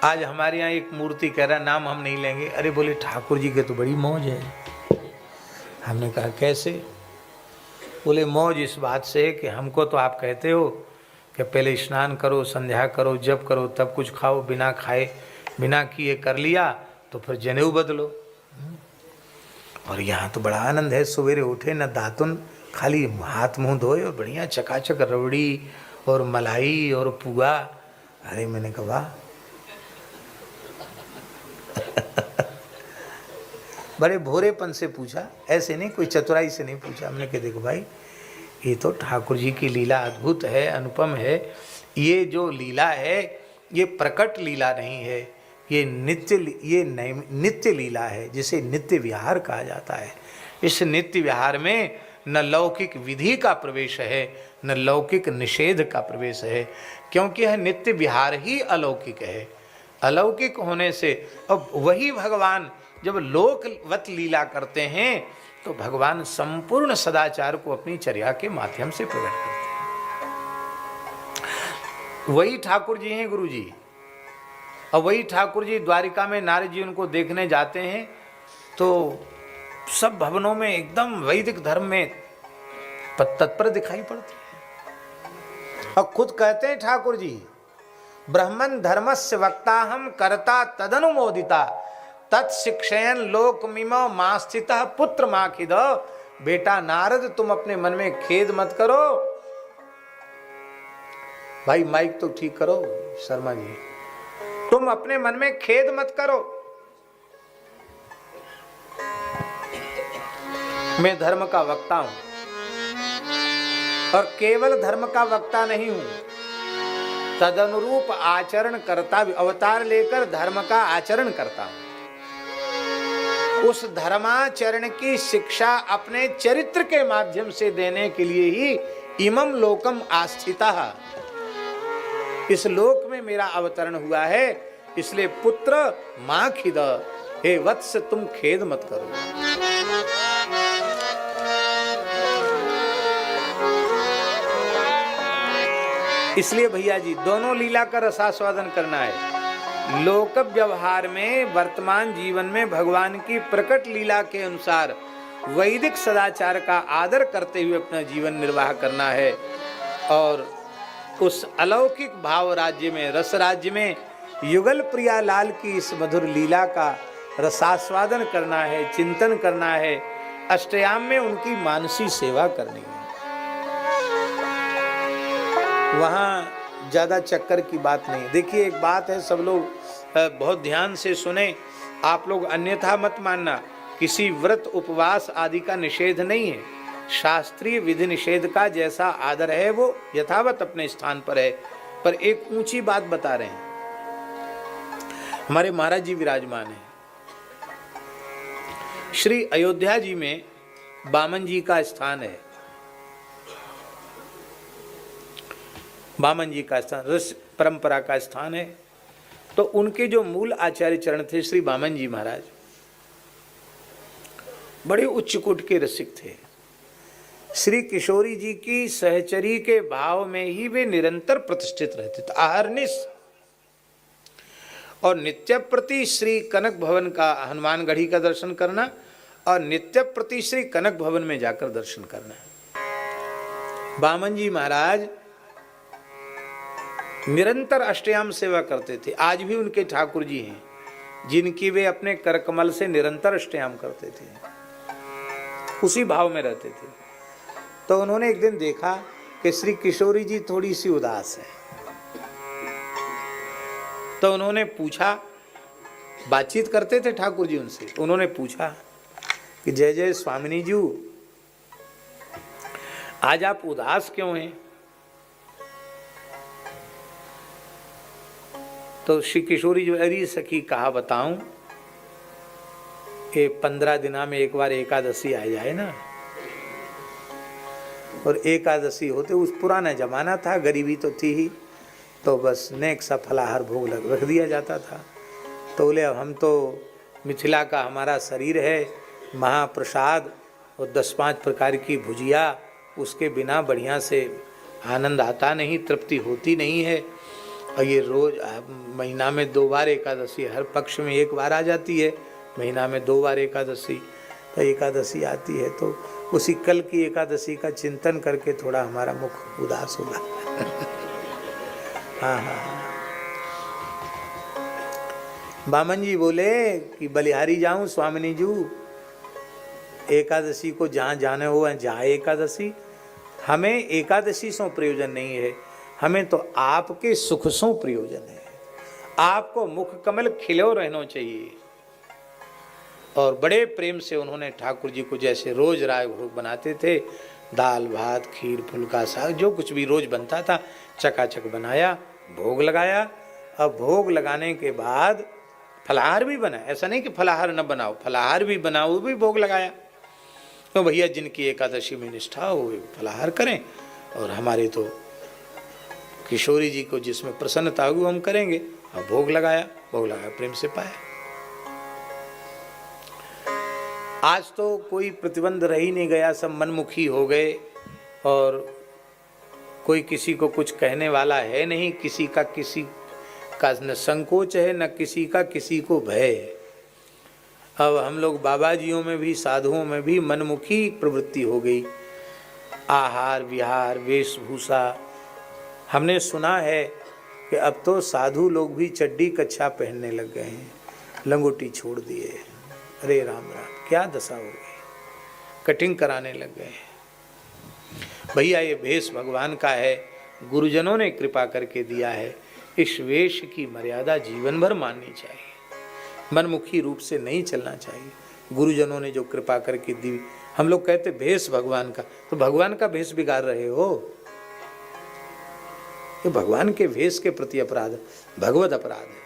आज हमारे यहाँ एक मूर्ति कह रहा, नाम हम नहीं लेंगे, अरे बोले ठाकुर जी के तो बड़ी मौज है। हमने कहा कैसे? बोले मौज इस बात से कि हमको तो आप कहते हो कि पहले स्नान करो, संध्या करो, जप करो, तब कुछ खाओ, बिना खाए बिना किए कर लिया तो फिर जनेऊ बदलो। और यहाँ तो बड़ा आनंद है, सवेरे उठे न दातुन, खाली हाथ मुंह धोए और बढ़िया चकाचक रबड़ी और मलाई और पुआ। अरे मैंने कहा वाह। बड़े भोरेपन से पूछा, ऐसे नहीं कोई चतुराई से नहीं पूछा। हमने कहा देखो भाई, ये तो ठाकुर जी की लीला अद्भुत है, अनुपम है। ये जो लीला है ये प्रकट लीला नहीं है, ये नित्य लीला है, जिसे नित्य विहार कहा जाता है। इस नित्य विहार में न लौकिक विधि का प्रवेश है, न लौकिक निषेध का प्रवेश है, क्योंकि यह नित्य विहार ही अलौकिक है। अलौकिक होने से अब वही भगवान जब लोकवत लीला करते हैं तो भगवान संपूर्ण सदाचार को अपनी चर्या के माध्यम से प्रकट करते हैं। वही ठाकुर जी हैं गुरु जी। और वही ठाकुर जी द्वारिका में नारद जी उनको देखने जाते हैं तो सब भवनों में एकदम वैदिक धर्म में तत्पर दिखाई पड़ते हैं। और खुद कहते हैं ठाकुर जी, ब्रह्मन् धर्मस्य वक्ता हम करता तदनुमोदिता तत्शिक्षयन लोक मिमो मास्थितः पुत्र माखिद। बेटा नारद तुम अपने मन में खेद मत करो। भाई माइक तो ठीक करो शर्मा जी। तुम अपने मन में खेद मत करो। मैं धर्म का वक्ता हूं और केवल धर्म का वक्ता नहीं हूं, तदनुरूप आचरण करता, अवतार लेकर धर्म का आचरण करता हूं। उस धर्माचरण की शिक्षा अपने चरित्र के माध्यम से देने के लिए ही इमं लोकम आस्थितः, इस लोक में मेरा अवतरण हुआ है। इसलिए पुत्र माखिद, हे वत्स तुम खेद मत करो। इसलिए भैया जी दोनों लीला का रसास्वादन करना है। लोक व्यवहार में वर्तमान जीवन में भगवान की प्रकट लीला के अनुसार वैदिक सदाचार का आदर करते हुए अपना जीवन निर्वाह करना है। और उस अलौकिक भाव राज्य में, रस राज्य में युगल प्रिया लाल की इस मधुर लीला का रसास्वादन करना है, चिंतन करना है, अष्टयाम में उनकी मानसी सेवा करनी है। वहाँ ज़्यादा चक्कर की बात नहीं। देखिए एक बात है, सब लोग बहुत ध्यान से सुने, आप लोग अन्यथा मत मानना। किसी व्रत उपवास आदि का निषेध नहीं है। शास्त्रीय विधि निषेध का जैसा आदर है वो यथावत अपने स्थान पर है। पर एक ऊंची बात बता रहे हैं, हमारे महाराज जी विराजमान हैं। श्री अयोध्या जी में बामन जी का स्थान है। बामन जी का स्थान रस परंपरा का स्थान है। तो उनके जो मूल आचार्य चरण थे श्री बामन जी महाराज, बड़े उच्च कोटि के रसिक थे। श्री किशोरी जी की सहचरी के भाव में ही वे निरंतर प्रतिष्ठित रहते थे, अहर्निश। और नित्य प्रति श्री कनक भवन का, हनुमानगढ़ी का दर्शन करना और नित्य प्रति श्री कनक भवन में जाकर दर्शन करना। बामन जी महाराज निरंतर अष्टयाम सेवा करते थे। आज भी उनके ठाकुर जी हैं जिनकी वे अपने करकमल से निरंतर अष्टयाम करते थे, उसी भाव में रहते थे। तो उन्होंने एक दिन देखा कि श्री किशोरी जी थोड़ी सी उदास है। तो उन्होंने पूछा, बातचीत करते थे ठाकुर जी उनसे, उन्होंने पूछा कि जय जय स्वामिनी जी, आज आप उदास क्यों हैं? तो श्री किशोरी जो, अरे सखी कहा बताऊं, ये 15 दिना में एक बार एकादशी आ जाए ना, और एकादशी होते, उस पुराना जमाना था, गरीबी तो थी ही, तो बस नेक सा फलाहार भोग रख दिया जाता था। तो बोले हम तो मिथिला का हमारा शरीर है, महाप्रसाद और 10-5 प्रकार की भुजिया, उसके बिना बढ़िया से आनंद आता नहीं, तृप्ति होती नहीं है। और ये रोज महीना में 2 बार एकादशी, हर पक्ष में 1 बार आ जाती है, महीना में 2 बार एकादशी। तो एकादशी आती है तो उसी कल की एकादशी का चिंतन करके थोड़ा हमारा मुख उदास होगा। हाँ हाँ। बामन जी बोले कि बलिहारी जाऊं स्वामिनी जू, एकादशी को जहाँ जाने हो जहाँ एकादशी, हमें एकादशी से प्रयोजन नहीं है, हमें तो आपके सुख से प्रयोजन है। आपको मुख कमल खिलो रहना चाहिए। और बड़े प्रेम से उन्होंने ठाकुर जी को जैसे रोज राय भोग बनाते थे, दाल भात खीर फुल्का साग जो कुछ भी रोज बनता था चकाचक बनाया, भोग लगाया। अब भोग लगाने के बाद फलाहार भी बना, ऐसा नहीं कि फलाहार न बनाओ, फलाहार भी बनाओ, भी भोग लगाया। तो भैया जिनकी एकादशी में निष्ठा हो वे फलाहार करें, और हमारे तो किशोरी जी को जिसमें प्रसन्नता होगी हम करेंगे। अब भोग लगाया प्रेम से पाया। आज तो कोई प्रतिबंध रह ही नहीं गया, सब मनमुखी हो गए और कोई किसी को कुछ कहने वाला है नहीं, किसी का न संकोच है न किसी को भय है। अब हम लोग बाबा जियों में भी साधुओं में भी मनमुखी प्रवृत्ति हो गई। आहार विहार वेशभूषा, हमने सुना है कि अब तो साधु लोग भी चड्डी कच्छा पहनने लग गए हैं, लंगोटी छोड़ दिए। अरे राम राम, क्या दशा हो गई, कटिंग कराने लग गए। भैया ये भेष भगवान का है, गुरुजनों ने कृपा करके दिया है। इस वेश की मर्यादा जीवन भर माननी चाहिए, मनमुखी रूप से नहीं चलना चाहिए। गुरुजनों ने जो कृपा करके दी, हम लोग कहते भेष भगवान का, तो भगवान का भेष बिगाड़ रहे हो। ये भगवान के भेष के प्रति अपराध, भगवत अपराध है।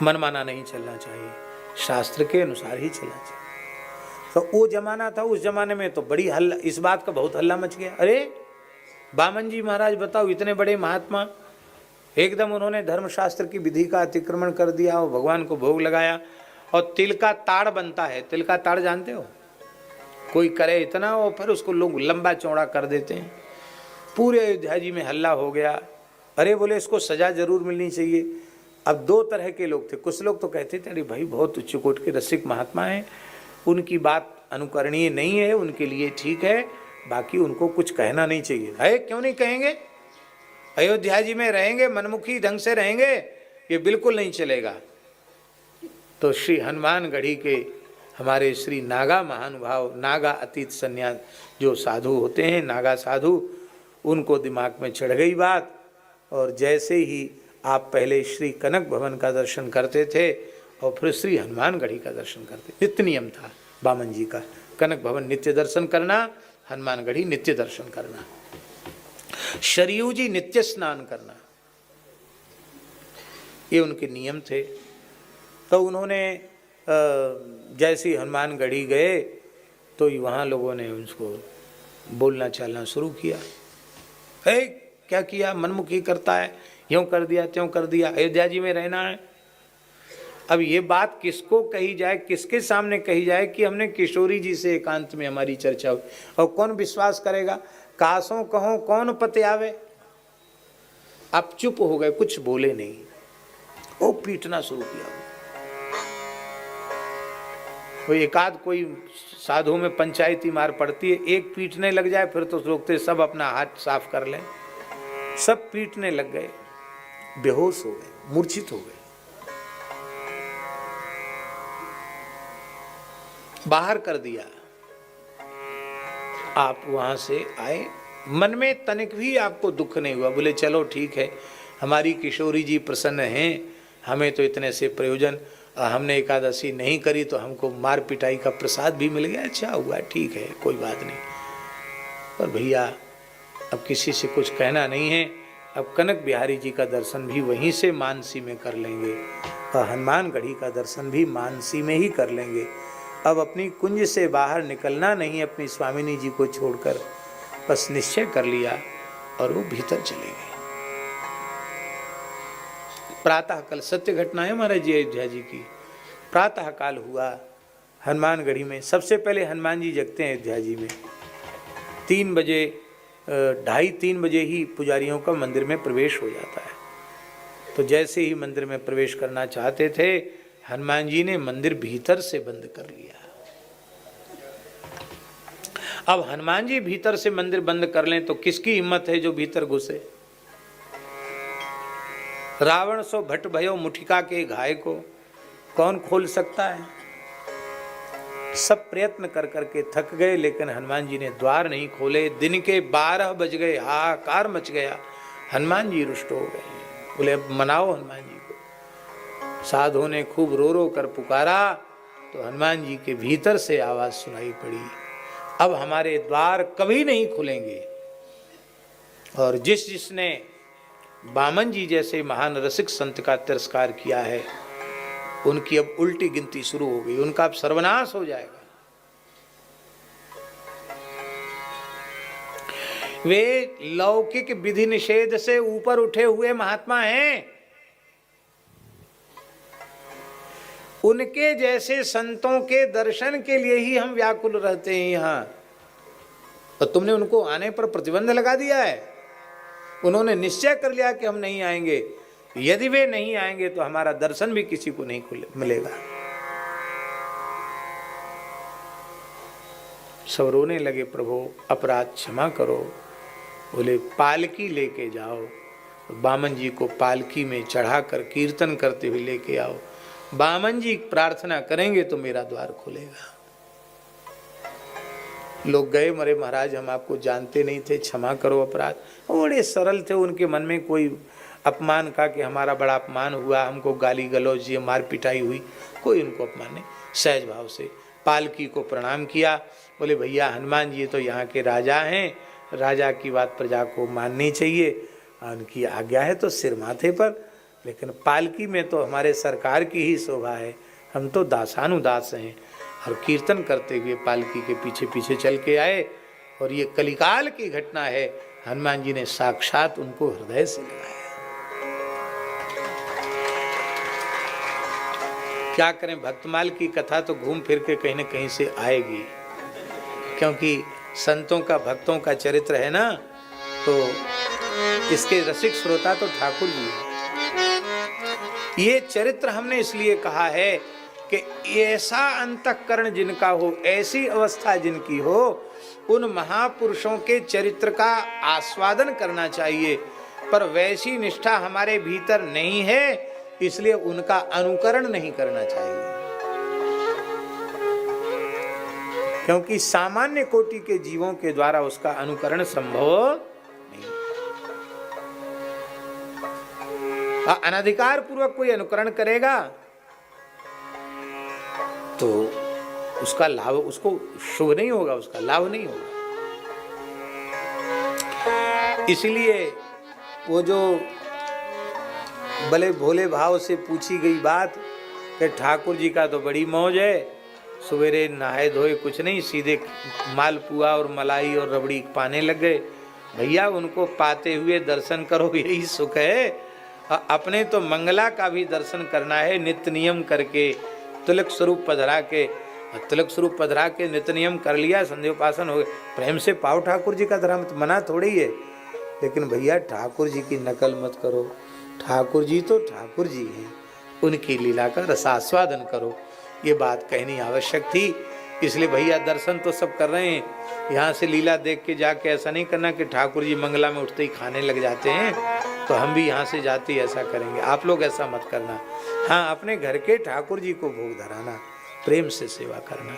मनमाना नहीं चलना चाहिए, शास्त्र के अनुसार ही चलना चाहिए। तो वो जमाना था, उस जमाने में तो बड़ी हल्ला, इस बात का बहुत हल्ला मच गया। अरे बामन जी महाराज बताओ, इतने बड़े महात्मा, एकदम उन्होंने धर्मशास्त्र की विधि का अतिक्रमण कर दिया और भगवान को भोग लगाया। और तिल का ताड़ बनता है, तिल का ताड़ जानते हो, कोई करे इतना और फिर उसको लोग लंबा चौड़ा कर देते हैं। पूरे अयोध्या जी में हल्ला हो गया। अरे बोले इसको सजा जरूर मिलनी चाहिए। अब 2 तरह के लोग थे, कुछ लोग तो कहते थे अरे भाई बहुत उच्च कोटि के रसिक महात्मा हैं, उनकी बात अनुकरणीय नहीं है, उनके लिए ठीक है, बाकी उनको कुछ कहना नहीं चाहिए। है क्यों नहीं कहेंगे, अयोध्या जी में रहेंगे, मनमुखी ढंग से रहेंगे, ये बिल्कुल नहीं चलेगा। तो श्री हनुमानगढ़ी के हमारे श्री नागा महानुभाव, नागा अतीत संन्यास जो साधु होते हैं, नागा साधु, उनको दिमाग में चढ़ गई बात। और जैसे ही आप पहले श्री कनक भवन का दर्शन करते थे और फिर श्री हनुमानगढ़ी का दर्शन करते, नित्य नियम था बामन जी का, कनक भवन नित्य दर्शन करना, हनुमानगढ़ी नित्य दर्शन करना, शरयू जी नित्य स्नान करना, ये उनके नियम थे। तो उन्होंने जैसे हनुमानगढ़ी गए तो वहाँ लोगों ने उसको बोलना चालना शुरू किया। है क्या किया, मनमुखी करता है, यूँ कर दिया त्यों कर दिया, अयोध्या जी में रहना है। अब ये बात किसको कही जाए, किसके सामने कही जाए कि हमने किशोरी जी से एकांत में हमारी चर्चा हुई, और कौन विश्वास करेगा। कासों कहो कौन पते आवे। आप चुप हो गए, कुछ बोले नहीं, वो पीटना शुरू किया। वो एकाध कोई साधु में पंचायती मार पड़ती है, एक पीटने लग जाए फिर तो रोकते सब अपना हाथ साफ कर लें। सब पीटने लग गए, बेहोश हो गए, मूर्छित हो गए। बाहर कर दिया। आप वहां से आए, मन में तनिक भी आपको दुख नहीं हुआ, बोले चलो ठीक है, हमारी किशोरी जी प्रसन्न हैं, हमें तो इतने से प्रयोजन, हमने एकादशी नहीं करी तो हमको मार पिटाई का प्रसाद भी मिल गया, अच्छा हुआ, ठीक है कोई बात नहीं। पर भैया अब किसी से कुछ कहना नहीं है, अब कनक बिहारी जी का दर्शन भी वहीं से मानसी में कर लेंगे और हनुमानगढ़ी का दर्शन भी मानसी में ही कर लेंगे। अब अपनी कुंज से बाहर निकलना नहीं, अपनी स्वामिनी जी को छोड़कर, बस निश्चय कर लिया और वो भीतर चले गए। प्रातः काल, सत्य घटना है महाराज जी अयोध्या जी की। प्रातः काल हुआ हनुमानगढ़ी में, सबसे पहले हनुमान जी जगते हैं अयोध्या जी में। 3 बजे 2:30-3 बजे ही पुजारियों का मंदिर में प्रवेश हो जाता है। तो जैसे ही मंदिर में प्रवेश करना चाहते थे, हनुमान जी ने मंदिर भीतर से बंद कर लिया। अब हनुमान जी भीतर से मंदिर बंद कर लें तो किसकी हिम्मत है जो भीतर घुसे? रावण सो भट भयो मुठिका के घाय को कौन खोल सकता है? सब प्रयत्न कर करके थक गए, लेकिन हनुमान जी ने द्वार नहीं खोले। दिन के 12 बज गए, हाहाकार मच गया। हनुमान जी रुष्ट हो गए, बोले अब मनाओ हनुमान जी को। साधुओं ने खूब रो रो कर पुकारा तो हनुमान जी के भीतर से आवाज सुनाई पड़ी, अब हमारे द्वार कभी नहीं खुलेंगे। और जिसने बामन जी जैसे महान रसिक संत का तिरस्कार किया है, उनकी अब उल्टी गिनती शुरू हो गई, उनका अब सर्वनाश हो जाएगा। वे लौकिक विधि निषेध से ऊपर उठे हुए महात्मा हैं। उनके जैसे संतों के दर्शन के लिए ही हम व्याकुल रहते हैं यहाँ। तो तुमने उनको आने पर प्रतिबंध लगा दिया है। उन्होंने निश्चय कर लिया कि हम नहीं आएंगे। यदि वे नहीं आएंगे तो हमारा दर्शन भी किसी को नहीं मिलेगा। सब रोने लगे, प्रभु अपराध क्षमा करो। बोले पालकी लेके जाओ, बामन जी को पालकी में चढ़ाकर कीर्तन करते हुए लेके आओ। बामन जी प्रार्थना करेंगे तो मेरा द्वार खुलेगा। लोग गए, मरे महाराज हम आपको जानते नहीं थे, क्षमा करो अपराध। बड़े सरल थे, उनके मन में कोई अपमान का कि हमारा बड़ा अपमान हुआ, हमको गाली गलौज मार पिटाई हुई, कोई उनको अपमान नहीं। सहज भाव से पालकी को प्रणाम किया। बोले भैया हनुमान जी तो यहाँ के राजा हैं, राजा की बात प्रजा को माननी चाहिए, उनकी आज्ञा है तो सिर माथे पर, लेकिन पालकी में तो हमारे सरकार की ही शोभा है, हम तो दासानुदास हैं। और कीर्तन करते हुए पालकी के पीछे पीछे चल के आए। और ये कलिकाल की घटना है, हनुमान जी ने साक्षात उनको हृदय से लगाया। क्या करें, भक्तमाल की कथा तो घूम फिर के कहीं न कहीं से आएगी, क्योंकि संतों का भक्तों का चरित्र है ना, तो इसके रसिक श्रोता तो ठाकुर जी हैं। ये चरित्र हमने इसलिए कहा है कि ऐसा अंतःकरण जिनका हो, ऐसी अवस्था जिनकी हो, उन महापुरुषों के चरित्र का आस्वादन करना चाहिए। पर वैसी निष्ठा हमारे भीतर नहीं है, इसलिए उनका अनुकरण नहीं करना चाहिए, क्योंकि सामान्य कोटि के जीवों के द्वारा उसका अनुकरण संभव नहीं। अनधिकार पूर्वक कोई अनुकरण करेगा तो उसका लाभ, उसको शुभ नहीं होगा, उसका लाभ नहीं होगा। इसलिए वो जो भले भोले भाव से पूछी गई बात कि ठाकुर जी का तो बड़ी मौज है, सवेरे नहाए धोए कुछ नहीं, सीधे मालपुआ और मलाई और रबड़ी पाने लग गए। भैया उनको पाते हुए दर्शन करो, यही सुख है। अपने तो मंगला का भी दर्शन करना है, नित्य नियम करके तिलक स्वरूप पधरा के, तिलक स्वरूप पधरा के नित्य नियम कर लिया, संध्योपासन हो गए, प्रेम से पाओ ठाकुर जी का धर्म, तो मना थोड़ी है। लेकिन भैया ठाकुर जी की नकल मत करो, ठाकुर जी तो ठाकुर जी हैं, उनकी लीला का रसास्वादन करो। ये बात कहनी आवश्यक थी। इसलिए भैया दर्शन तो सब कर रहे हैं, यहाँ से लीला देख के जाके ऐसा नहीं करना कि ठाकुर जी मंगला में उठते ही खाने लग जाते हैं तो हम भी यहाँ से जाते ही ऐसा करेंगे। आप लोग ऐसा मत करना। हाँ, अपने घर के ठाकुर जी को भोग धराना, प्रेम से सेवा करना।